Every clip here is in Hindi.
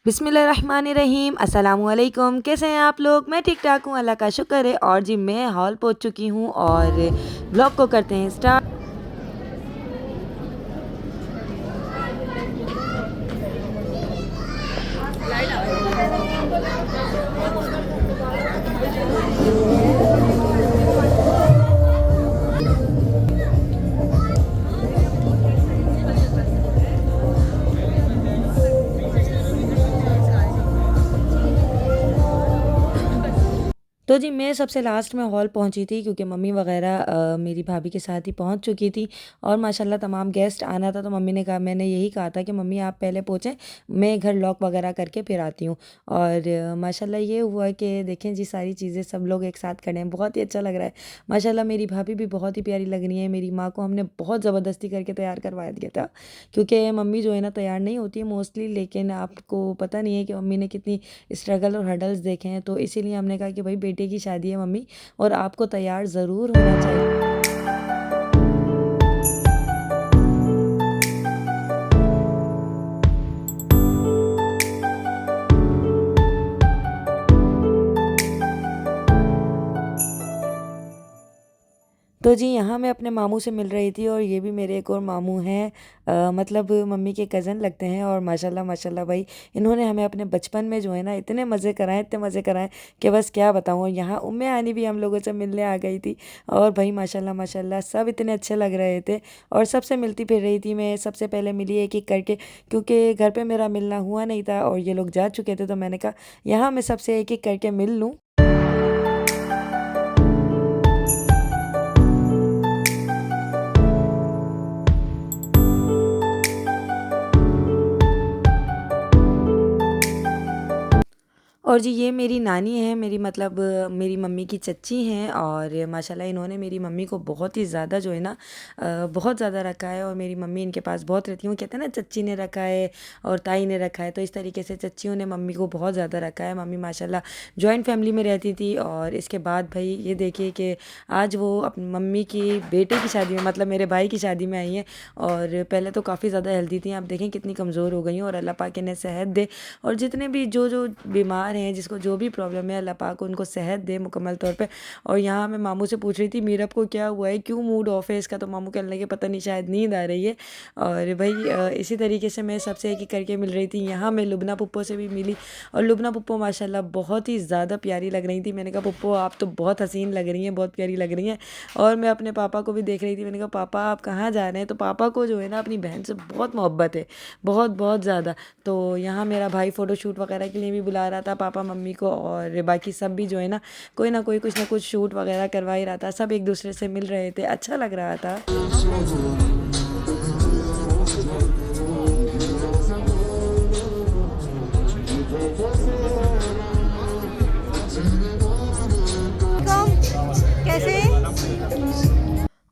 बिस्मिल्लाहिर्रहमानिर्रहीम अस्सलामुअलैकुम। कैसे हैं आप लोग? मैं ठीक ठाक हूँ, अल्लाह का शुक्र है। और जी मैं हॉल पहुँच चुकी हूँ और ब्लॉग को करते हैं स्टार्ट। तो जी मैं सबसे लास्ट में हॉल पहुंची थी क्योंकि मम्मी वगैरह मेरी भाभी के साथ ही पहुंच चुकी थी और माशाल्लाह तमाम गेस्ट आना था। तो मम्मी ने कहा, मैंने यही कहा था कि मम्मी आप पहले पहुंचें, मैं घर लॉक वगैरह करके फिर आती हूँ। और माशाल्लाह ये हुआ कि देखें जी सारी चीज़ें सब लोग एक साथ खड़े हैं, बहुत ही अच्छा लग रहा है। माशाल्लाह मेरी भाभी भी बहुत ही प्यारी लग रही है। मेरी माँ को हमने बहुत ज़बरदस्ती करके तैयार करवाया दिया था क्योंकि मम्मी जो है ना तैयार नहीं होती है मोस्टली, लेकिन आपको पता नहीं है कि मम्मी ने कितनी स्ट्रगल और हर्डल्स देखे हैं। तो इसीलिए हमने कहा कि भाई बेटे की शादी है मम्मी, और आपको तैयार ज़रूर होना चाहिए। तो जी यहाँ मैं अपने मामू से मिल रही थी और ये भी मेरे एक और मामू हैं, मतलब मम्मी के कज़न लगते हैं। और माशाल्लाह माशाल्लाह भाई इन्होंने हमें अपने बचपन में जो है ना इतने मज़े कराए, इतने मज़े कराए कि बस क्या बताऊँ। और यहाँ उम्मे आनी भी हम लोगों से मिलने आ गई थी और भाई माशाल्लाह माशाल्लाह सब इतने अच्छे लग रहे थे। और सबसे मिलती फिर रही थी। मैं सबसे पहले मिली एक एक करके क्योंकि घर पे मेरा मिलना हुआ नहीं था और ये लोग जा चुके थे। तो मैंने कहा यहाँ मैं सबसे एक एक करके मिल लूँ। और जी ये मेरी नानी है, मेरी मतलब मेरी मम्मी की चच्ची हैं। और माशाल्लाह इन्होंने मेरी मम्मी को बहुत ही ज़्यादा जो है ना बहुत ज़्यादा रखा है। और मेरी मम्मी इनके पास बहुत रहती हूँ, कहते हैं ना चच्ची ने रखा है और ताई ने रखा है, तो इस तरीके से चच्चियों ने मम्मी को बहुत ज़्यादा रखा है। मम्मी माशाल्लाह जॉइंट फैमिली में रहती थी। और इसके बाद भाई ये देखिए कि आज वो अपनी मम्मी की बेटे की शादी में, मतलब मेरे भाई की शादी में आई हैं। और पहले तो काफ़ी ज़्यादा हेल्दी थी, आप देखें कितनी कमज़ोर हो गई हैं। और अल्लाह पाक इन्हें सेहत दे, और जितने भी जो जो बीमार हैं, जिसको जो भी प्रॉब्लम है, अल्लाह पाक उनको सेहत दे मुकम्मल तौर पे। और यहाँ मैं मामू से पूछ रही थी मीरब को क्या हुआ है, क्यों मूड ऑफ है इसका। तो मामू कहने लगे पता नहीं शायद नींद आ रही है। और भाई इसी तरीके से मैं सबसे एक एक करके मिल रही थी। यहाँ मैं लुबना पुप्पो से भी मिली और लुबना पुप्पो माशाल्लाह बहुत ही ज़्यादा प्यारी लग रही थी। मैंने कहा पुप्पो आप तो बहुत हसीन लग रही हैं, बहुत प्यारी लग रही हैं। और मैं अपने पापा को भी देख रही थी। मैंने कहा पापा आप कहाँ जा रहे हैं। तो पापा को जो है ना अपनी बहन से बहुत मोहब्बत है, बहुत बहुत ज़्यादा। तो यहाँ मेरा भाई फ़ोटोशूट वगैरह के लिए भी बुला रहा था पापा मम्मी को, और बाकी सब भी जो है ना कोई कुछ ना कुछ शूट वगैरह करवा ही रहा था। सब एक दूसरे से मिल रहे थे, अच्छा लग रहा था। कैसे?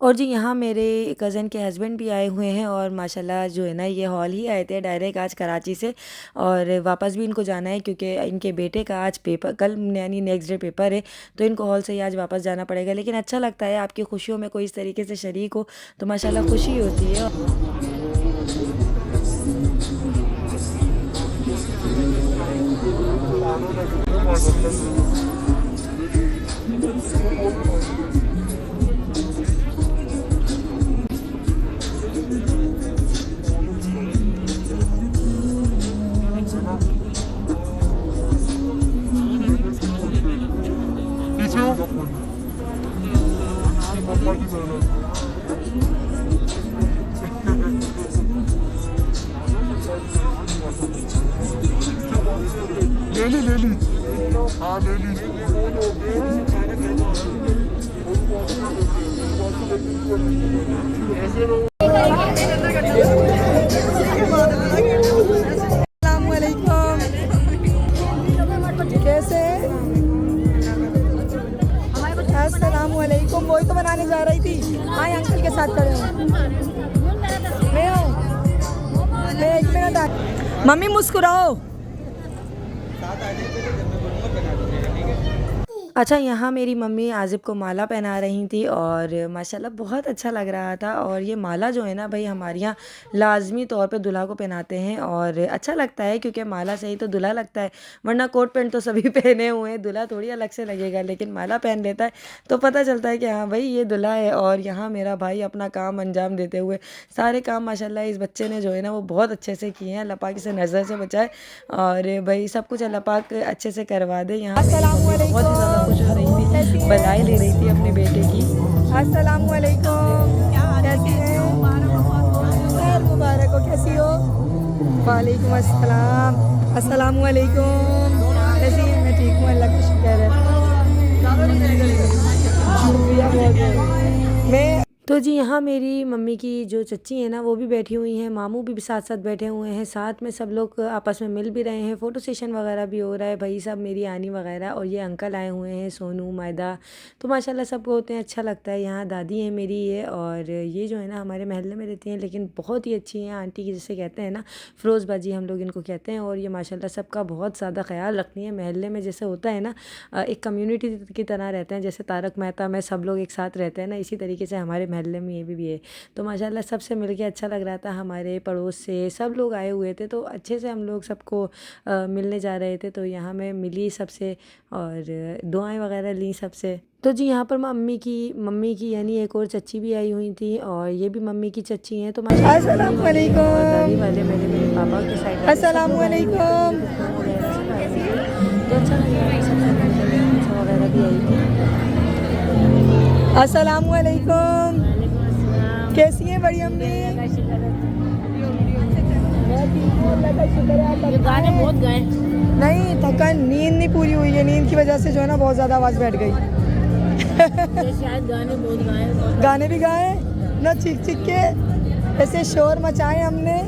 और जी यहाँ मेरे कज़न के हस्बैंड भी आए हुए हैं। और माशाल्लाह जो है ना ये हॉल ही आए थे डायरेक्ट आज कराची से, और वापस भी इनको जाना है क्योंकि इनके बेटे का आज पेपर, कल यानी नेक्स्ट डे पेपर है। तो इनको हॉल से ही आज वापस जाना पड़ेगा। लेकिन अच्छा लगता है आपकी खुशियों में कोई इस तरीके से शरीक हो, तो माशाल्लाह खुशी होती है। ले ली हाँ ले ली कैसे? अस्सलामुअलैकुम। वही तो बनाने जा रही थी। हाँ अंकल के साथ खड़े हूँ। मैं हूँ, मैं 1 मिनट आ। मम्मी मुस्कुराओ। अच्छा, यहाँ मेरी मम्मी आज़िब को माला पहना रही थी और माशाल्लाह बहुत अच्छा लग रहा था। और ये माला जो है ना भाई हमारे यहाँ लाज़मी तौर पे दूल्हा को पहनाते हैं और अच्छा लगता है, क्योंकि माला से ही तो दूल्हा लगता है, वरना कोट पैंट तो सभी पहने हुए हैं, दूल्हा थोड़ी अलग से लगेगा। लेकिन माला पहन लेता है तो पता चलता है कि हाँ भाई ये दूल्हा है। और यहाँ मेरा भाई अपना काम अंजाम देते हुए, सारे काम माशाल्लाह इस बच्चे ने जो है ना वो बहुत अच्छे से किए हैं। अल्लाह पाक इसे नज़र से बचाए और भाई सब कुछ अल्लाह पाक अच्छे से करवा दे। यहाँ मेरी मम्मी बहुत ही ज़्यादा खुश हो रही थी, बधाई ले रही थी अपने बेटे की। अस्सलाम वालेकुम, कैसी हैं? खैर मुबारक हो, कैसी हो? वालेकुम अस्सलाम, अस्सलाम वालेकुम, कैसी हैं? मैं ठीक हूँ, अल्लाह का शुक्र है। शुक्रिया बहुत बहुत। मैं तो जी यहाँ मेरी मम्मी की जो चच्ची हैं ना वो भी बैठी हुई हैं, मामू भी साथ साथ बैठे हुए हैं, साथ में सब लोग आपस में मिल भी रहे हैं, फ़ोटो सेशन वगैरह भी हो रहा है। भाई सब मेरी आनी वगैरह और ये अंकल आए हुए हैं सोनू मायदा, तो माशाल्लाह सबको होते हैं, अच्छा लगता है। यहाँ दादी है मेरी ये, और ये जो है ना हमारे महल्ले में रहती हैं, लेकिन बहुत ही अच्छी हैं, आंटी की जिसे कहते हैं ना, फ़िरोज़ बाजी हम लोग इनको कहते हैं। और ये माशाल्लाह सबका बहुत ज़्यादा ख्याल रखती हैं। महल्ले में जैसे होता है ना एक कम्युनिटी की तरह रहते हैं, जैसे तारक मेहता में सब लोग एक साथ रहते हैं ना, इसी तरीके से हमारे महल्ले में ये भी है। तो माशाल्लाह सबसे मिलके अच्छा लग रहा था। हमारे पड़ोस से सब लोग आए हुए थे, तो अच्छे से हम लोग सबको मिलने जा रहे थे। तो यहाँ मैं मिली सबसे और दुआएं वगैरह ली सबसे। तो जी यहाँ पर मम्मी की यानी एक और चच्ची भी आई हुई थी, और ये भी मम्मी की चच्ची हैं। तो माशाल्लाह अस्सलाम मम्मी वाले और दादी वालेकुम, वाले मेरे पापा के साइड वाले सब अस्सलाम लोग आए हुए थे, वालेकुम। मेरी फूफा वगैरह सब आए हुए थे। तो अच्छा लग रहा था सबसे मिलकर, फूफा वगैरह भी आई थी। अस्सलाम वालेकुम, कैसी हैं बड़ी अम्मी? मैं ठीक हूँ, अल्लाह का शुक्र है। आप बताएं। गाने बहुत गाए। नहीं, थकान, नींद नहीं पूरी हुई है, नींद की वजह से जो है ना बहुत ज़्यादा आवाज़ बैठ गई। ये शायद गाने बहुत गाए। गाने भी गाए ना, चीख चीख के ऐसे शोर मचाए हमने,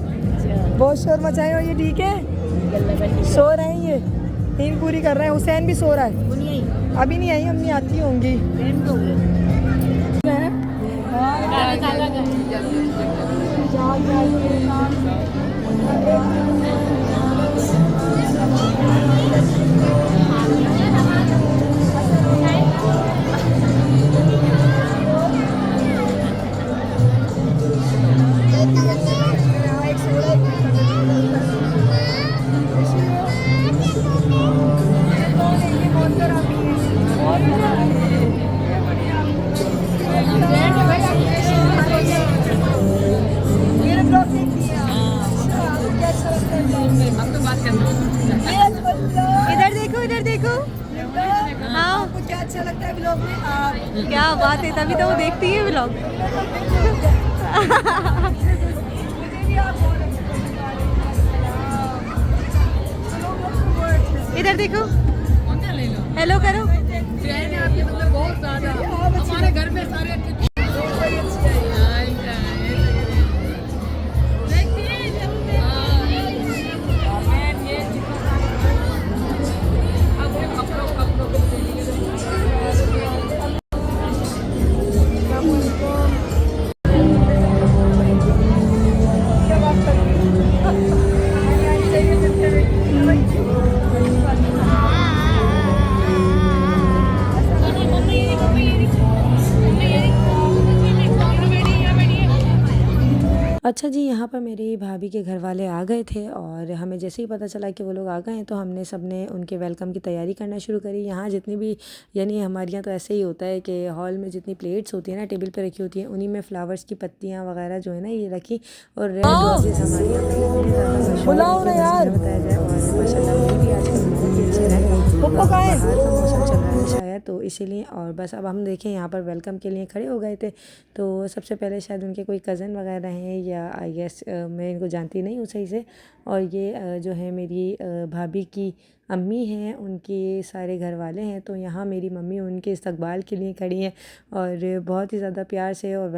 बहुत शोर मचाए। और ये ठीक है, सो रहे हैं, ये नींद पूरी कर रहे हैं। हुसैन भी सो रहा है, अभी नहीं आई, अम्मी आती होंगी। इधर देखो, इधर देखो। हाँ, आपको क्या अच्छा लगता है ब्लॉग में? क्या बात है, तभी तो वो देखती है ब्लॉग। इधर देखो, हेलो करो। बहुत ज्यादा हमारे घर में सारे अच्छा जी, यहाँ पर मेरी भाभी के घर वाले आ गए थे, और हमें जैसे ही पता चला कि वो लोग आ गए हैं तो हमने सबने उनके वेलकम की तैयारी करना शुरू करी। यहाँ जितनी भी यानी हमारे यहाँ तो ऐसे ही होता है कि हॉल में जितनी प्लेट्स होती है ना टेबल पे रखी होती हैं, उन्हीं में फ्लावर्स की पत्तियाँ वगैरह जो है ना ये रखी, और रेड रोजेस हमारे यहाँ बुलाओ ना यार। बताया जाए। और माशाल्लाह वो भी आजकल बहुत ही अच्छे रहे। बाहर का मौसम चल रहा है शायद, तो इसीलिए। और बस अब हम देखें यहाँ पर वेलकम के लिए खड़े हो गए थे, तो सबसे पहले शायद उनके कोई कज़न वगैरह हैं, या आई गेस मैं इनको जानती नहीं हूँ सही से। और ये जो है मेरी भाभी की अम्मी हैं, उनके सारे घर वाले हैं। तो यहाँ मेरी मम्मी उनके इस्तकबाल के लिए खड़ी हैं, और बहुत ही ज़्यादा प्यार से और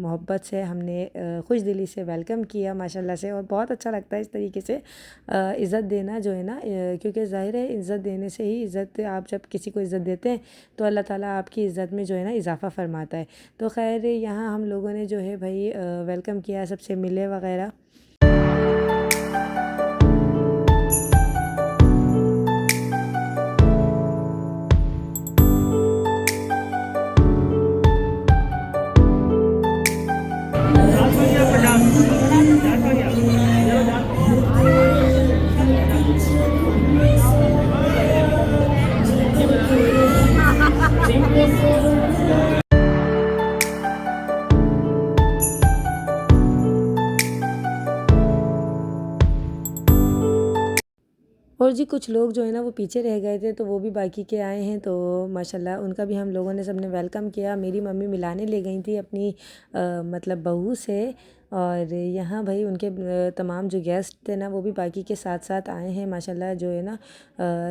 मोहब्बत से हमने खुश दिली से वेलकम किया माशाल्लाह से। और बहुत अच्छा लगता है इस तरीके से इज़्ज़त देना जो है ना, क्योंकि ज़ाहिर है इज़्ज़त देने से ही इज़्ज़त, आप जब किसी को इज़्ज़त देते हैं तो अल्लाह ताला आपकी इज़्ज़त में जो है ना इजाफ़ा फरमाता है। तो खैर यहाँ हम लोगों ने जो है भाई वेलकम किया, सबसे मिले वगैरह। और जी कुछ लोग जो है ना वो पीछे रह गए थे, तो वो भी बाकी के आए हैं, तो माशाल्लाह उनका भी हम लोगों ने सबने वेलकम किया। मेरी मम्मी मिलाने ले गई थी अपनी मतलब बहू से। और यहाँ भाई उनके तमाम जो गेस्ट थे ना वो भी बाकी के साथ साथ आए हैं माशाल्लाह, जो है ना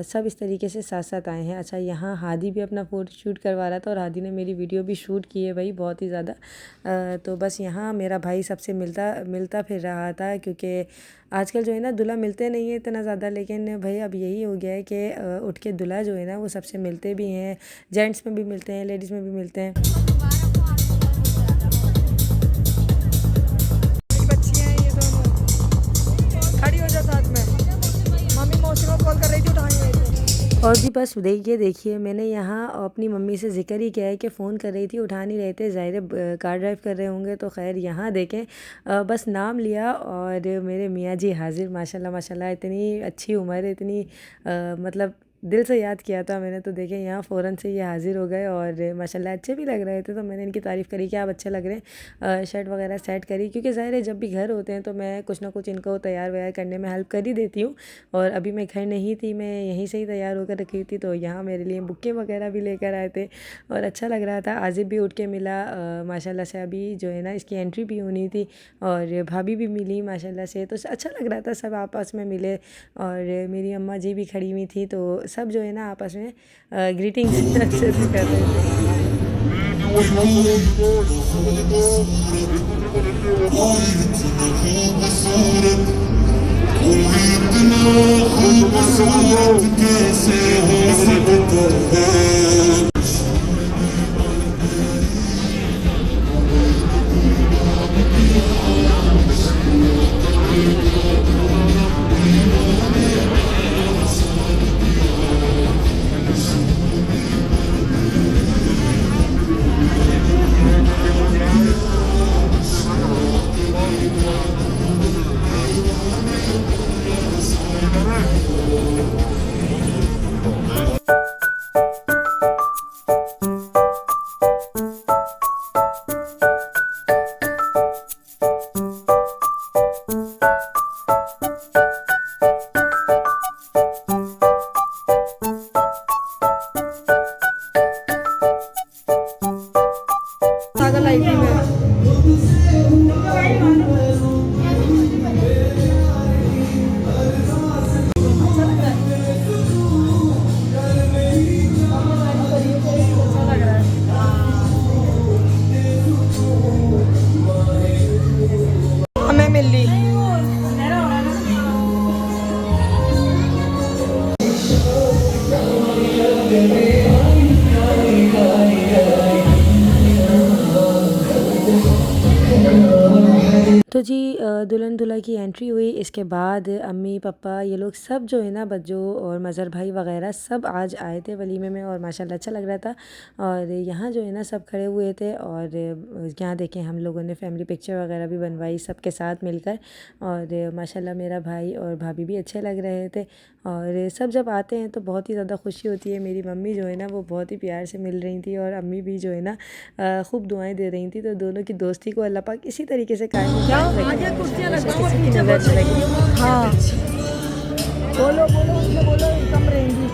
सब इस तरीके से साथ साथ आए हैं। अच्छा, यहाँ हादी भी अपना फ़ोटो शूट करवा रहा था और हादी ने मेरी वीडियो भी शूट की है भाई, बहुत ही ज़्यादा। तो बस यहाँ मेरा भाई सबसे मिलता मिलता फिर रहा था, क्योंकि आजकल जो है ना दूल्हा मिलते नहीं है इतना ज़्यादा, लेकिन भाई अब यही हो गया है कि उठ के दूल्हा जो है ना वो सबसे मिलते भी हैं, जेंट्स में भी मिलते हैं, लेडीज़ में भी मिलते हैं। बच्चियाँ हैं ये दोनों, खड़ी हो जा साथ में। मम्मी मौसी को कॉल कर रही थी, उठा नहीं रही थी। और जी बस देखिए देखिए, मैंने यहाँ अपनी मम्मी से ज़िक्र ही किया है कि फ़ोन कर रही थी, उठा नहीं रहे थे, ज़ाहिर है कार ड्राइव कर रहे होंगे। तो खैर यहाँ देखें, बस नाम लिया और मेरे मियाँ जी हाज़िर, माशाल्लाह माशाल्लाह, इतनी अच्छी उम्र है, इतनी मतलब दिल से याद किया था मैंने, तो देखें यहाँ फ़ौरन से ये हाज़िर हो गए और माशाल्लाह अच्छे भी लग रहे थे। तो मैंने इनकी तारीफ़ करी कि आप अच्छे लग रहे हैं, शर्ट वगैरह सेट करी, क्योंकि ज़ाहिर है जब भी घर होते हैं तो मैं कुछ ना कुछ इनको तैयार वैयार करने में हेल्प कर ही देती हूँ। और अभी मैं घर नहीं थी, मैं यहीं से ही तैयार होकर रखी थी, तो यहाँ मेरे लिए बुक्के वगैरह भी लेकर आए थे और अच्छा लग रहा था। आज़िब भी उठ के मिला माशाल्लाह से, अभी जो है ना इसकी एंट्री भी होनी थी, और भाभी भी मिली माशाल्लाह से, तो अच्छा लग रहा था, सब आपस में मिले। और मेरी अम्मा जी भी खड़ी हुई थी, तो सब जो है ना आपस में ग्रीटिंग्स अच्छे से कर रहे थे। कैसे हो सकता है। सागर लाई थी मैं। हमें मिल ली। तो जी दुल्हन दूल्हा की एंट्री हुई, इसके बाद अम्मी पापा ये लोग सब जो है ना बच्चों और मज़हर भाई वगैरह सब आज आए थे वलीमे में, और माशाल्लाह अच्छा लग रहा था। और यहाँ जो है ना सब खड़े हुए थे, और यहाँ देखें हम लोगों ने फैमिली पिक्चर वगैरह भी बनवाई सबके साथ मिलकर। और माशाल्लाह मेरा भाई और भाभी भी अच्छे लग रहे थे। और सब जब आते हैं तो बहुत ही ज़्यादा खुशी होती है। मेरी मम्मी जो है ना वो बहुत ही प्यार से मिल रही थी, और अम्मी भी जो है ना खूब दुआएं दे रही थी। तो दोनों की दोस्ती को अल्लाह पाक इसी तरीके से कायम आगे कुर्सियाँ लगवाओ और किसी की पीछे नज़र कुर्सियाँ न लगे। हाँ, बोलो बोलो उनसे बोलो, कम रहेंगी।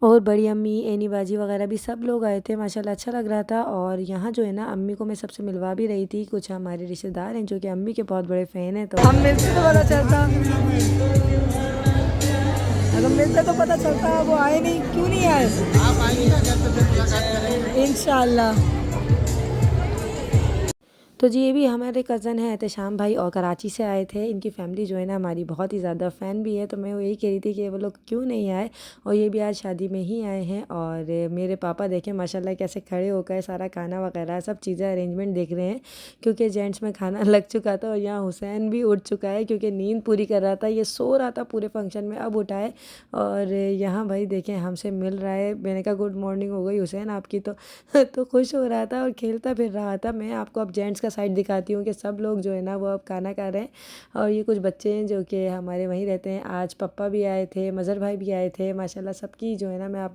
और बड़ी अम्मी, एनी बाजी वगैरह भी सब लोग आए थे, माशाल्लाह अच्छा लग रहा था। और यहाँ जो है ना अम्मी को मैं सबसे मिलवा भी रही थी, कुछ हमारे रिश्तेदार हैं जो कि अम्मी के बहुत बड़े फ़ैन हैं। तो हम मिलते तो पता चलता, अगर मिलते तो पता चलता, वो आए नहीं, क्यों नहीं आए? आप आएंगे ना घर पे, फिर मुलाकात करेंगे। इंशाल्लाह। तो जी ये भी हमारे कज़न हैं एहतशाम भाई, और कराची से आए थे। इनकी फ़ैमिली जो है ना हमारी बहुत ही ज़्यादा फ़ैन भी है, तो मैं वो यही कह रही थी कि वो लोग क्यों नहीं आए, और ये भी आज शादी में ही आए हैं। और मेरे पापा देखें माशाल्लाह कैसे खड़े होकर सारा खाना वगैरह सब चीज़ें अरेंजमेंट देख रहे हैं, क्योंकि जेंट्स में खाना लग चुका था। और यहाँ हुसैन भी उठ चुका है, क्योंकि नींद पूरी कर रहा था, ये सो रहा था पूरे फंक्शन में, अब उठा है। और यहाँ भाई देखें हमसे मिल रहा है। मैंने कहा गुड मॉर्निंग हो गई हुसैन आपकी, तो खुश हो रहा था और खेलता फिर रहा था। मैं आपको अब जेंट्स का साइड दिखाती हूँ कि सब लोग जो है ना वो अब खाना खा रहे हैं। और ये कुछ बच्चे हैं जो कि हमारे वहीं रहते हैं। आज पप्पा भी आए थे, मज़हर भाई भी आए थे। माशाल्लाह सबकी जो है ना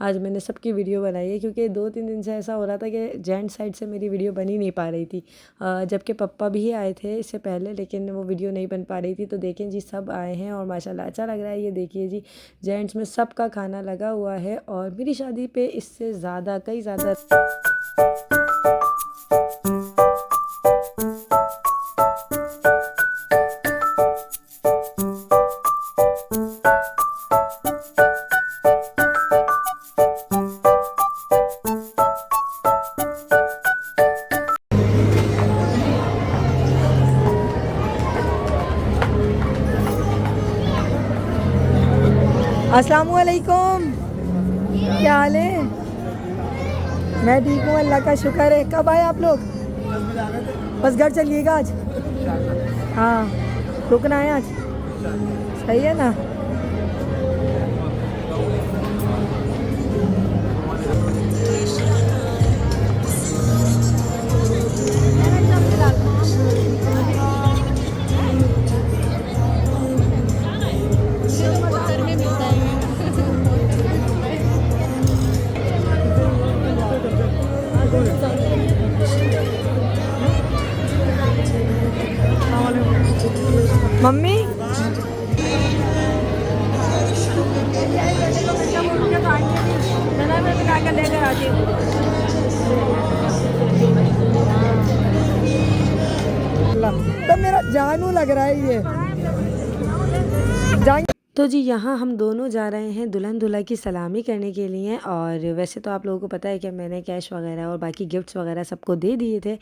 आज मैंने सबकी वीडियो बनाई है, क्योंकि 2-3 दिन से ऐसा हो रहा था कि जेंट्स साइड से मेरी वीडियो बन ही नहीं पा रही थी। जबकि पप्पा भी आए थे इससे पहले, लेकिन वो वीडियो नहीं बन पा रही थी। तो देखें जी, सब आए हैं और माशाल्लाह अच्छा लग रहा है। ये देखिए जी, जेंट्स में सबका खाना लगा हुआ है और मेरी शादी पे इससे ज़्यादा कई ज़्यादा। अस्सलामुअलैकुम, क्या हाल है? मैं ठीक हूँ, अल्लाह का शुक्र है। कब आए आप लोग? बस घर चलिएगा आज? हाँ, रुकना है आज? सही है ना। मम्मी लेकर आती हूँ। तो मेरा जानू लग रहा है ये जान। तो जी यहाँ हम दोनों जा रहे हैं दुल्हन दूल्हा की सलामी करने के लिए। और वैसे तो आप लोगों को पता है कि मैंने कैश वगैरह और बाकी गिफ्ट्स वगैरह सबको दे दिए थे,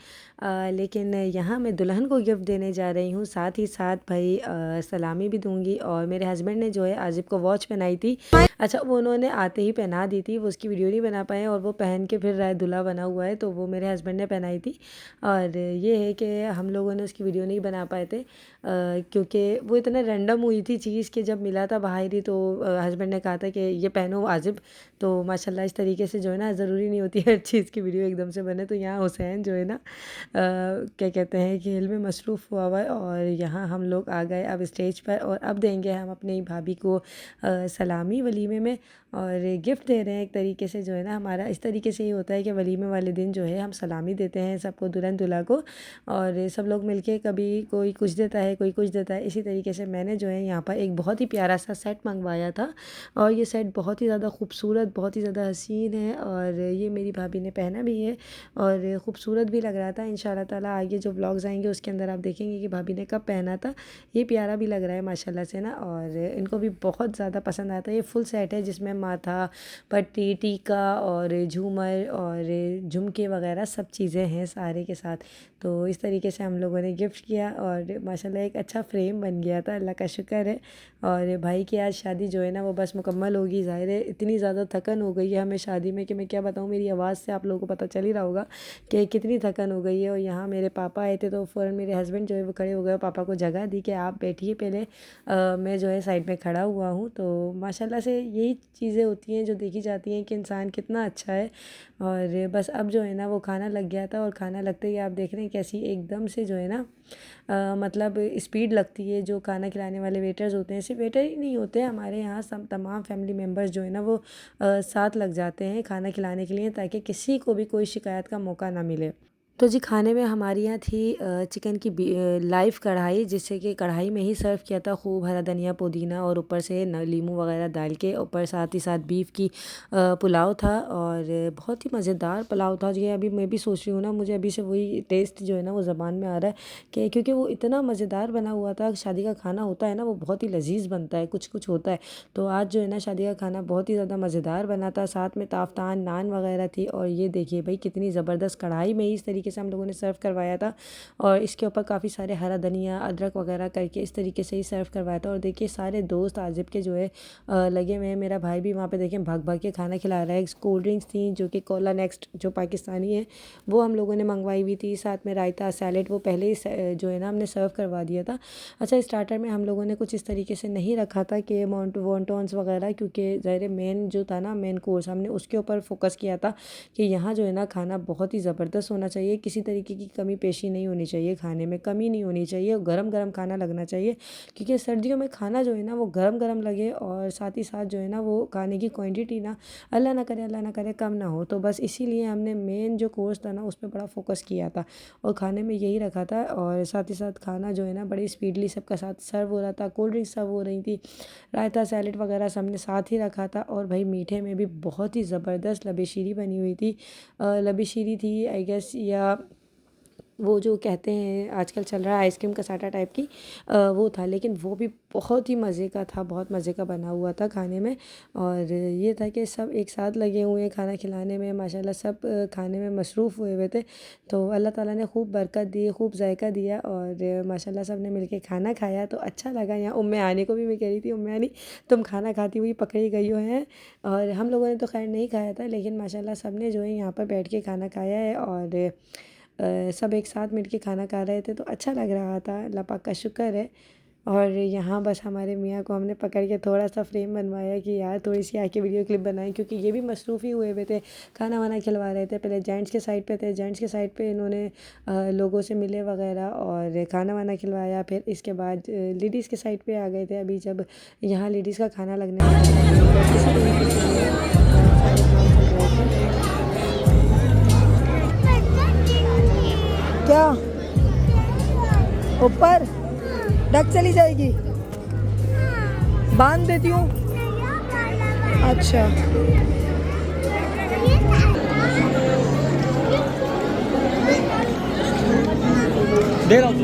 लेकिन यहाँ मैं दुल्हन को गिफ्ट देने जा रही हूँ। साथ ही साथ भाई सलामी भी दूंगी। और मेरे हस्बैंड ने जो है आजिब को वॉच पहनाई थी। अच्छा, वो उन्होंने आते ही पहना दी थी, वो उसकी वीडियो नहीं बना पाए और वो पहन के फिर रहा है, दूल्हा बना हुआ है, तो वो मेरे हस्बैंड ने पहनाई थी। और ये है कि हम लोगों ने उसकी वीडियो नहीं बना पाए थे, क्योंकि वो इतना रैंडम हुई थी चीज़ के जब मिला था बाहर ही, तो हस्बैंड ने कहा था कि ये पहनो आजिब। तो माशाल्लाह इस तरीके से जो है ना, ज़रूरी नहीं होती हर चीज़ की वीडियो एकदम से बने। तो यहाँ हुसैन जो है ना क्या कहते हैं, खेल में मसरूफ़ हुआ हुआ है। और यहाँ हम लोग आ गए अब स्टेज पर, और अब देंगे हम अपनी भाभी को सलामी वलीमे में, और गिफ्ट दे रहे हैं एक तरीके से। जो है ना, हमारा इस तरीके से ही होता है कि वलीमे वाले दिन जो है हम सलामी देते हैं सबको, दुल्हन दूल्हा को, और सब लोग मिलके कभी कोई कुछ देता है, कोई कुछ देता है। इसी तरीके से मैंने जो है यहाँ पर एक बहुत ही प्यारा सा सेट मंगवाया था, और ये सेट बहुत ही ज़्यादा खूबसूरत, बहुत ही ज़्यादा हसीन है। और ये मेरी भाभी ने पहना भी है और ख़ूबसूरत भी लग रहा था। इंशाल्लाह ताला आगे जो व्लॉग्स आएंगे उसके अंदर आप देखेंगे कि भाभी ने कब पहना था। ये प्यारा भी लग रहा है माशाल्लाह से ना, और इनको भी बहुत ज़्यादा पसंद आता है। ये फुल सेट है जिसमें माथा, पट्टी, टीका और झूमर और झुमके वगैरह सब चीज़ें हैं सारे के साथ। तो इस तरीके से हम लोगों ने गिफ्ट किया और माशाल्लाह एक अच्छा फ्रेम बन गया था, अल्लाह का शुक्र है। और भाई की आज शादी जो है ना वो बस मुकम्मल होगी। ज़ाहिर है इतनी ज़्यादा थकन हो गई है हमें शादी में कि मैं क्या बताऊँ, मेरी आवाज़ से आप लोगों को पता चल ही रहा होगा कि कितनी थकन हो गई है। और यहाँ मेरे पापा आए थे तो फ़ौरन मेरे हस्बैंड जो है वो खड़े हो गए, पापा को जगह दी कि आप बैठिए पहले, मैं जो है साइड में खड़ा हुआ हूँ। तो माशाल्लाह से यही चीज़ें होती हैं जो देखी जाती हैं कि इंसान कितना अच्छा है। और बस अब जो है ना वो खाना लग गया था, और खाना लगते ही आप देख रहे हैं कैसी एकदम से जो है ना मतलब स्पीड लगती है। जो खाना खिलाने वाले वेटर्स होते हैं, सिर्फ वेटर ही नहीं होते, हमारे यहाँ सब तमाम फैमिली मेम्बर्स जो है ना वो साथ लग जाते हैं खाना खिलाने के लिए, ताकि किसी को भी कोई शिकायत का मौका ना मिले। तो जी खाने में हमारे यहाँ थी चिकन की लाइव कढ़ाई, जिससे कि कढ़ाई में ही सर्व किया था, खूब हरा धनिया पुदीना और ऊपर से नींबू वगैरह डाल के, ऊपर साथ ही साथ बीफ की पुलाव था, और बहुत ही मज़ेदार पुलाव था जी। अभी मैं भी सोच रही हूँ ना, मुझे अभी से वही टेस्ट जो है ना वो ज़बान में आ रहा है कि क्योंकि वो इतना मज़ेदार बना हुआ था। शादी का खाना होता है ना वो बहुत ही लजीज बनता है, कुछ कुछ होता है। तो आज जो है ना शादी का खाना बहुत ही ज़्यादा मज़ेदार बना था, साथ में ताफ़तान नान वगैरह थी। और ये देखिए भाई कितनी ज़बरदस्त कढ़ाई में ही इस तरीके से हम लोगों ने सर्व करवाया था, और इसके ऊपर काफ़ी सारे हरा धनिया अदरक वगैरह करके इस तरीके से ही सर्व करवाया था। और देखिए सारे दोस्त आजिब के जो है लगे हुए हैं। मेरा भाई भी वहाँ पे देखिए भाग भाग के खाना खिला रहा है। कोल्ड ड्रिंक्स थी जो कि कोला नेक्स्ट जो पाकिस्तानी है वो हम लोगों ने मंगवाई हुई थी, साथ में रायता सैलेड वो पहले ही जो है ना हमने सर्व करवा दिया था। अच्छा, स्टार्टर में हम लोगों ने कुछ इस तरीके से नहीं रखा था कि वॉन्टॉन्स वगैरह, क्योंकि ज़ाहिर मेन जो था ना मेन कोर्स हमने उसके ऊपर फोकस किया था कि यहाँ जो है ना खाना बहुत ही ज़बरदस्त होना चाहिए, किसी तरीके की कमी पेशी नहीं होनी चाहिए, खाने में कमी नहीं होनी चाहिए, गरम गरम खाना लगना चाहिए, क्योंकि सर्दियों में खाना जो है ना वो गरम गरम लगे और साथ ही साथ जो है ना वो खाने की क्वांटिटी ना अल्लाह ना करे कम ना हो। तो बस इसीलिए हमने मेन जो कोर्स था ना उस पर बड़ा फोकस किया था और खाने में यही रखा था। और साथ ही साथ खाना जो है ना बड़ी स्पीडली सबका साथ सर्व हो रहा था, कोल्ड ड्रिंक्स सर्व हो रही थी, रायता सैलेड वगैरह सबने साथ ही रखा था। और भाई मीठे में भी बहुत ही ज़बरदस्त लबे शीरी बनी हुई थी, लबे शीरी थी आई गेस, या वो जो कहते हैं आजकल चल रहा है आइसक्रीम कसाटा टाइप की, वो था, लेकिन वो भी बहुत ही मज़े का था, बहुत मज़े का बना हुआ था खाने में। और ये था कि सब एक साथ लगे हुए हैं खाना खिलाने में, माशाल्लाह सब खाने में मसरूफ़ हुए थे। तो अल्लाह ताला ने खूब बरकत दी, खूब जायका दिया और माशाल्लाह सब ने मिलके खाना खाया तो अच्छा लगा। यहाँ उम्मे आनी को भी मैं कह रही थी, उम्मे आनी तुम खाना खाती हुई पकड़ी गई हो हैं। और हम लोगों ने तो खैर नहीं खाया था, लेकिन माशाल्लाह सब ने जो है यहाँ पर बैठ के खाना खाया है और सब एक साथ मिल के खाना खा रहे थे तो अच्छा लग रहा था, अल्लाह पाक का शुक्र है। और यहाँ बस हमारे मियाँ को हमने पकड़ के थोड़ा सा फ्रेम बनवाया कि यार थोड़ी सी आके वीडियो क्लिप बनाएं, क्योंकि ये भी मसरूफ़ ही हुए थे, खाना वाना खिलवा रहे थे। पहले जेंट्स के साइड पे थे, जेंट्स के साइड पे इन्होंने लोगों से मिले वगैरह और खाना वाना खिलवाया। फिर इसके बाद लेडीज़ के साइड पे आ गए थे। अभी जब यहाँ लेडीज़ का खाना लगने क्या ऊपर डक चली जाएगी, बांध देती हूँ। अच्छा दे रहा हूँ।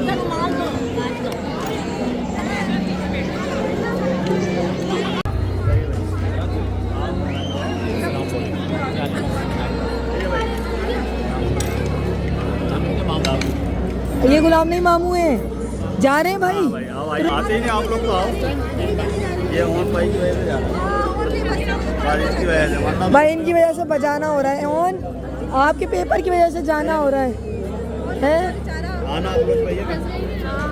ये गुलाम नहीं मामू हैं, जा रहे हैं भाई। आते ही नहीं आप लोग तो आओ। ये ऑन भाई की वजह से जा रहा है, बारिश की वजह से, वरना भाई इनकी वजह से बजाना हो रहा है, ऑन आपके पेपर की वजह से जाना हो रहा है आना आप लोग भैया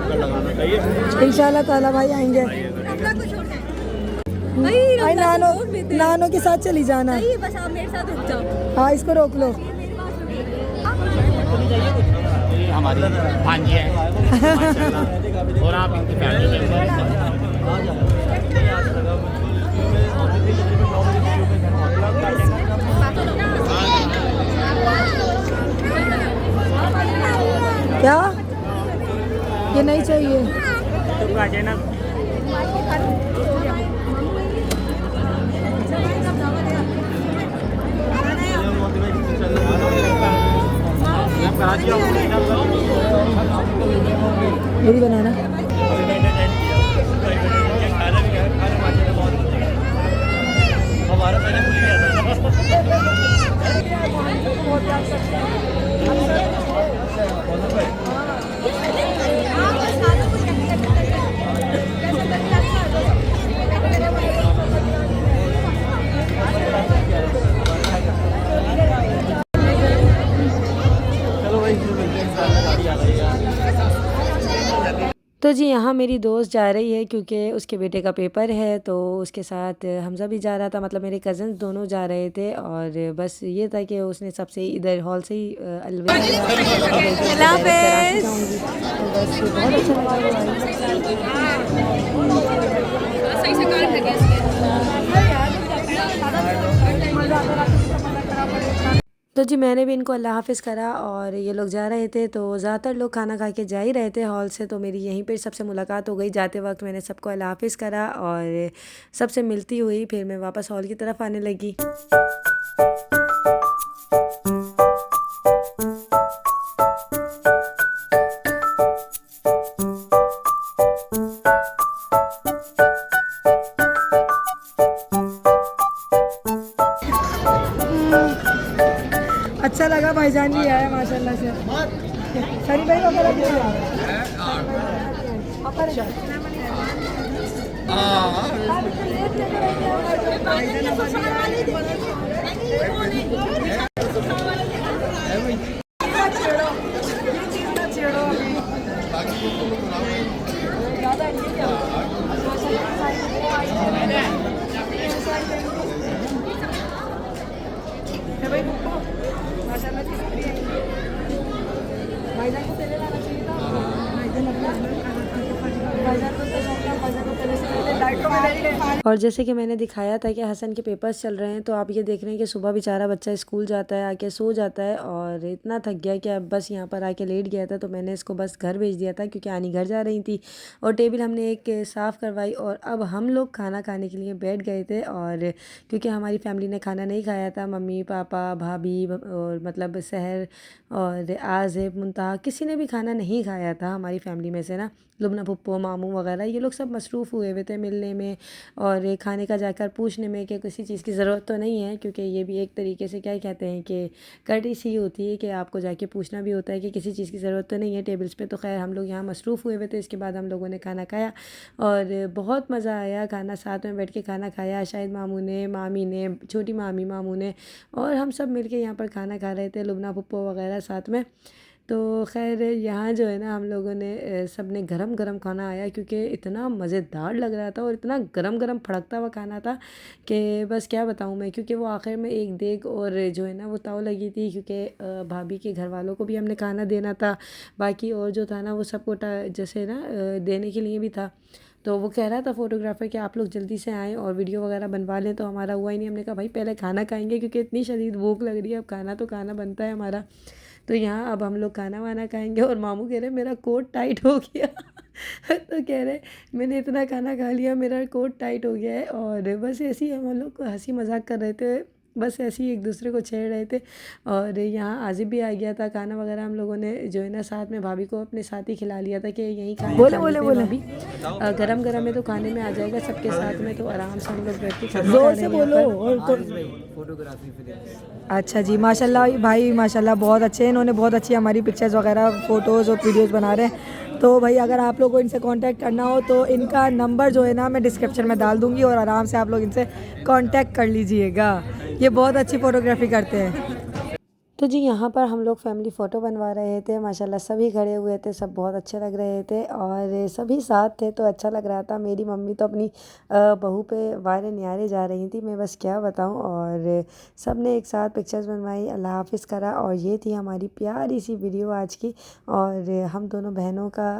लगाना चाहिए। इंशाल्लाह ताला भाई आएंगे। भाई नानो के साथ चली जाना। बस आप मेरे साथ रुक जाओ। हाँ इसको रोक लो। हमारी भांजी है माशाल्लाह, और आप इनकी फैमिली क्या ये नहीं चाहिए? मेरी बनाना। हमारा पहले भूल गया तो जी यहाँ मेरी दोस्त जा रही है क्योंकि उसके बेटे का पेपर है, तो उसके साथ हमज़ा भी जा रहा था, मतलब मेरे कज़न्स दोनों जा रहे थे। और बस ये था कि उसने सबसे इधर हॉल से ही सही से कार्ड लगे तो जी मैंने भी इनको अल्लाह हाफ़िज़ करा और ये लोग जा रहे थे। तो ज़्यादातर लोग खाना खा के जा ही रहे थे हॉल से, तो मेरी यहीं पर सबसे मुलाकात हो गई। जाते वक्त मैंने सबको अल्लाह हाफ़िज़ करा और सबसे मिलती हुई फिर मैं वापस हॉल की तरफ आने लगी। अच्छा लगा भाईजान भी आया माशाल्लाह से। सनी भाई वगैरह भी आया। और जैसे कि मैंने दिखाया था कि हसन के पेपर्स चल रहे हैं, तो आप ये देख रहे हैं कि सुबह बेचारा बच्चा स्कूल जाता है, आके सो जाता है और इतना थक गया कि अब बस यहाँ पर आके लेट गया था। तो मैंने इसको बस घर भेज दिया था क्योंकि आनी घर जा रही थी और टेबल हमने एक साफ़ करवाई और अब हम लोग खाना खाने के लिए बैठ गए थे। और क्योंकि हमारी फैमिली ने खाना नहीं खाया था, मम्मी पापा भाभी और मतलब सहर और आज़िब मुंतहा किसी ने भी खाना नहीं खाया था हमारी फैमिली में से ना। लुबना फुप्पो मामू वगैरह ये लोग सब मसरूफ़ हुए हुए थे मिलने में और खाने का जाकर पूछने में कि किसी चीज़ की ज़रूरत तो नहीं है, क्योंकि ये भी एक तरीके से क्या कहते हैं कि कर्टेसी होती है कि आपको जाके पूछना भी होता है कि किसी चीज़ की ज़रूरत तो नहीं है टेबल्स पे। तो खैर हम लोग यहाँ मसरूफ़ हुए हुए थे। इसके बाद हम लोगों ने खाना खाया और बहुत मज़ा आया। खाना साथ में बैठ के खाना खाया, शायद मामू ने, मामी ने, छोटी मामी, मामू ने और हम सब मिल के यहाँ पर खाना खा रहे थे, लुबना पप्पो वगैरह साथ में। तो खैर यहाँ जो है ना हम लोगों ने सब ने गरम गरम खाना आया क्योंकि इतना मज़ेदार लग रहा था और इतना गरम गरम फड़कता हुआ खाना था कि बस क्या बताऊँ मैं। क्योंकि वो आखिर में एक देग और जो है ना वो ताव लगी थी, क्योंकि भाभी के घर वालों को भी हमने खाना देना था, बाकी और जो था ना वो सबको जैसे ना देने के लिए भी था। तो वो कह रहा था फ़ोटोग्राफ़र कि आप लोग जल्दी से आएँ और वीडियो वगैरह बनवा लें, तो हमारा हुआ ही नहीं। हमने कहा भाई पहले खाना खाएंगे क्योंकि इतनी शदीद भूख लग रही है, अब खाना तो खाना बनता है हमारा। तो यहाँ अब हम लोग खाना वाना खाएंगे और मामू कह रहे मेरा कोट टाइट हो गया तो कह रहे मैंने इतना खाना खा लिया मेरा कोट टाइट हो गया है। और बस ऐसे ही हम लोग हंसी मजाक कर रहे थे, बस ऐसे ही एक दूसरे को छेड़ रहे थे। और यहाँ आज़िब भी आ गया था। खाना वगैरह हम लोगों ने जो है ना साथ में भाभी को अपने साथ ही खिला लिया था कि यहीं खाएं, बोले खा बोले लेते हैं बोले भाभी, गरम गरम है तो खाने में आ जाएगा सबके साथ में। तो आराम से हम लोग बैठ के खाना खा जोर रहे से हैं यहाँ बोलो। पर। और अच्छा जी, माशाल्लाह भाई, माशाल्लाह बहुत अच्छे हैं, इन्होंने बहुत अच्छी हमारी पिक्चर्स वगैरह फ़ोटोज़ और वीडियोस बना रहे हैं। तो भाई अगर आप लोगों को इनसे कांटेक्ट करना हो तो इनका नंबर जो है ना मैं डिस्क्रिप्शन में डाल दूँगी और आराम से आप लोग इनसे कांटेक्ट कर लीजिएगा। ये बहुत अच्छी फ़ोटोग्राफी करते हैं। तो जी यहाँ पर हम लोग फैमिली फ़ोटो बनवा रहे थे। माशाल्लाह सभी खड़े हुए थे, सब बहुत अच्छे लग रहे थे और सभी साथ थे तो अच्छा लग रहा था। मेरी मम्मी तो अपनी बहू पे वारे न्यारे जा रही थी, मैं बस क्या बताऊँ। और सब ने एक साथ पिक्चर्स बनवाई, अल्लाह हाफ़िज़ करा और ये थी हमारी प्यारी सी वीडियो आज की। और हम दोनों बहनों का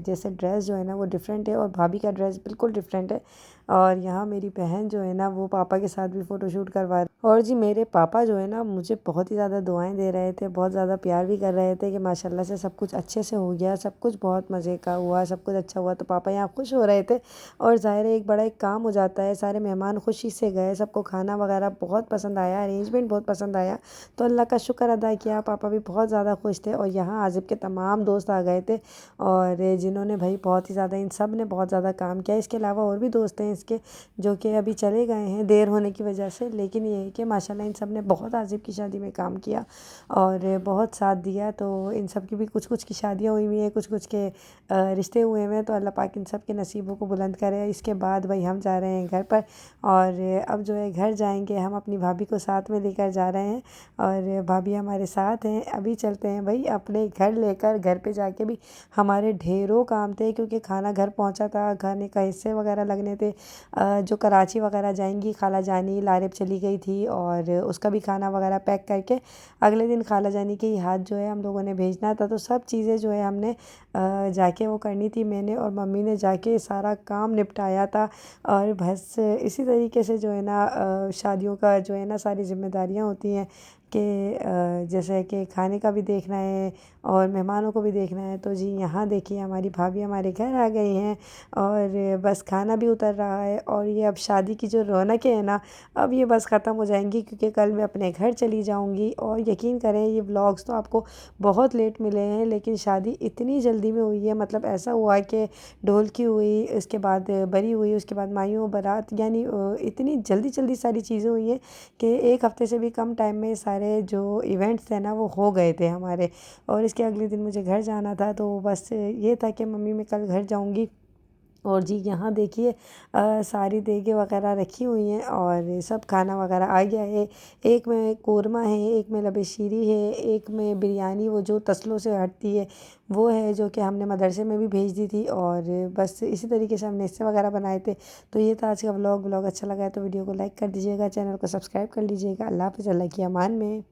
जैसे ड्रेस जो है ना वो डिफरेंट है और भाभी का ड्रेस बिल्कुल डिफरेंट है। और यहाँ मेरी बहन जो है ना वो पापा के साथ भी फ़ोटोशूट करवा रही। और जी मेरे पापा जो है ना मुझे बहुत ही ज़्यादा दुआएं दे रहे थे, बहुत ज़्यादा प्यार भी कर रहे थे कि माशाल्लाह से सब कुछ अच्छे से हो गया, सब कुछ बहुत मज़े का हुआ, सब कुछ अच्छा हुआ। तो पापा यहाँ खुश हो रहे थे और ज़ाहिर है एक बड़ा एक काम हो जाता है। सारे मेहमान खुशी से गए, सबको खाना वगैरह बहुत पसंद आया, अरेंजमेंट बहुत पसंद आया, तो अल्लाह का शुक्र अदा किया। पापा भी बहुत ज़्यादा खुश थे। और यहाँ आज़िब के तमाम दोस्त आ गए थे और जिन्होंने भाई बहुत ही ज़्यादा, इन सब ने बहुत ज़्यादा काम किया। इसके अलावा और भी दोस्त हैं इसके जो कि अभी चले गए हैं देर होने की वजह से, लेकिन ये है कि माशाल्लाह इन सब ने बहुत आज़िब की शादी में काम किया और बहुत साथ दिया। तो इन सब की भी कुछ कुछ की शादियाँ हुई हैं, कुछ कुछ के रिश्ते हुए हैं। तो अल्लाह पाक इन सब के नसीबों को बुलंद करे। इसके बाद भाई हम जा रहे हैं घर पर और अब जो है घर जाएंगे, हम अपनी भाभी को साथ में लेकर जा रहे हैं और भाभी हमारे साथ हैं। अभी चलते हैं भाई अपने घर लेकर, घर पे जाके भी हमारे ढेरों काम थे क्योंकि खाना घर पहुंचा था, खाने का हिस्से वगैरह लगने थे। जो कराची वगैरह जाएंगी खाला जानी लारिब चली गई थी और उसका भी खाना वगैरह पैक करके अगले दिन खाला जानी के हाथ जो है हम लोगों ने भेजना था। तो सब चीज़ें जो है हमने जाके वो करनी थी, मैंने और मम्मी ने जाके सारा काम निपटाया था। और बस इसी तरीके से जो है ना शादियों का जो है ना सारी जिम्मेदारियां होती हैं कि जैसे कि खाने का भी देखना है और मेहमानों को भी देखना है। तो जी यहाँ देखिए हमारी भाभी हमारे घर आ गई हैं और बस खाना भी उतर रहा है और ये अब शादी की जो रौनकें हैं ना अब ये बस ख़त्म हो जाएंगी क्योंकि कल मैं अपने घर चली जाऊंगी। और यकीन करें ये व्लॉग्स तो आपको बहुत लेट मिले हैं, लेकिन शादी इतनी जल्दी में हुई है। मतलब ऐसा हुआ कि ढोलकी हुई, उसके बाद बरी हुई, उसके बाद मायूं बारात, यानी इतनी जल्दी जल्दी सारी चीज़ें हुई हैं कि एक हफ़्ते से भी कम टाइम में सारे जो इवेंट्स थे ना वो हो गए थे हमारे। और इसके अगले दिन मुझे घर जाना था, तो बस ये था कि मम्मी मैं कल घर जाऊंगी। और जी यहाँ देखिए सारी देगे वगैरह रखी हुई हैं और सब खाना वगैरह आ गया है। एक में कोरमा है, एक में लबे शीरी है, एक में बिरयानी वो जो तसलों से हटती है वो है, जो कि हमने मदरसे में भी भेज दी थी। और बस इसी तरीके से हमने हिस्से वगैरह बनाए थे। तो ये था आज का व्लॉग अच्छा लगा है तो वीडियो को लाइक कर दीजिएगा, चैनल को सब्सक्राइब कर लीजिएगा। अल्लाह हाफ़िज़, अल्लाह की अमान में।